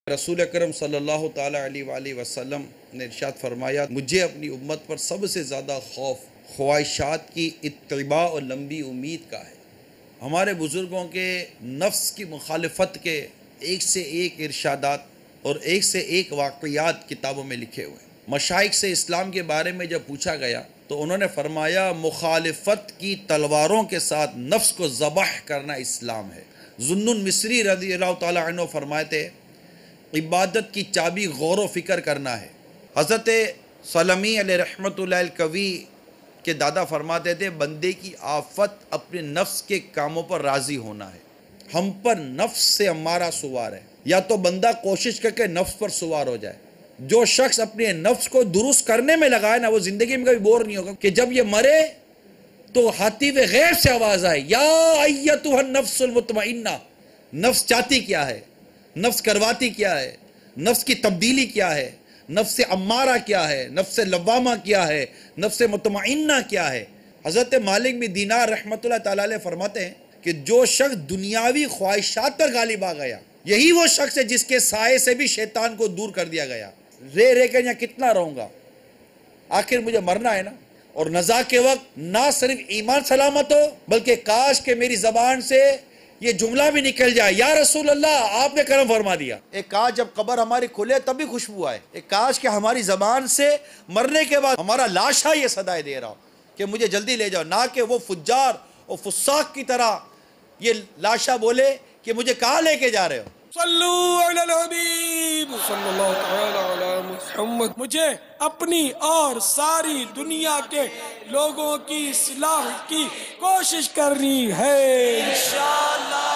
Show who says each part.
Speaker 1: رسول اکرم صلی اللہ تعالیٰ علیہ وآلہ وسلم نے ارشاد فرمایا، مجھے اپنی امت پر سب سے زیادہ خوف خواہشات کی اتباع اور لمبی امید کا ہے۔ ہمارے بزرگوں کے نفس کی مخالفت کے ایک سے ایک ارشادات اور ایک سے ایک واقعات کتابوں میں لکھے ہوئے ہیں۔ مشائخ سے اسلام کے بارے میں جب پوچھا گیا تو انہوں نے فرمایا، مخالفت کی تلواروں کے ساتھ نفس کو ذبح کرنا اسلام ہے۔ ذوالنون مصری رضی اللہ تعالیٰ عنہ فرماتے، عبادت کی چابی غور و فکر کرنا ہے۔ حضرت سلمی علیہ رحمت اللہ القوی کے دادا فرماتے تھے، بندے کی آفت اپنے نفس کے کاموں پر راضی ہونا ہے۔ ہم پر نفس سے امارہ سوار ہے، یا تو بندہ کوشش کر کے نفس پر سوار ہو جائے۔ جو شخص اپنے نفس کو درست کرنے میں لگائے نا، وہ زندگی میں کبھی بور نہیں ہوگا، کہ جب یہ مرے تو ہاتف غیب سے آواز آئے، یا ایتھا النفس المطمئنہ۔ نفس چاہتی کیا ہے، نفس کرواتی کیا ہے، نفس کی تبدیلی کیا ہے، نفس امارہ کیا ہے، نفس لوامہ کیا ہے، نفس مطمئنہ کیا ہے۔ حضرت مالک بن دینار رحمت اللہ تعالیٰ علیہ فرماتے ہیں کہ جو شخص دنیاوی خواہشات پر غالب آ گیا، یہی وہ شخص ہے جس کے سائے سے بھی شیطان کو دور کر دیا گیا۔ رہ کر یہاں کتنا رہوں گا، آخر مجھے مرنا ہے نا۔ اور نزا کے وقت نہ صرف ایمان سلامت ہو، بلکہ کاش کہ میری زبان سے یہ جملہ بھی نکل جائے، یا رسول اللہ آپ نے کرم فرما دیا۔ ایک کاش جب قبر ہماری کھلے تب بھی خوشبو آئے، ایک کاش کہ ہماری زبان سے مرنے کے بعد ہمارا لاشا یہ صدائے دے رہا ہو کہ مجھے جلدی لے جاؤ، نہ کہ وہ فجار اور فساق کی طرح یہ لاشا بولے کہ مجھے کہاں لے کے جا رہے ہو۔
Speaker 2: صلو علی الحبیب صلی اللہ تعالی علی محمد۔ مجھے اپنی اور ساری دنیا کے لوگوں کی اصلاح کی کوشش کرنی ہے انشاءاللہ۔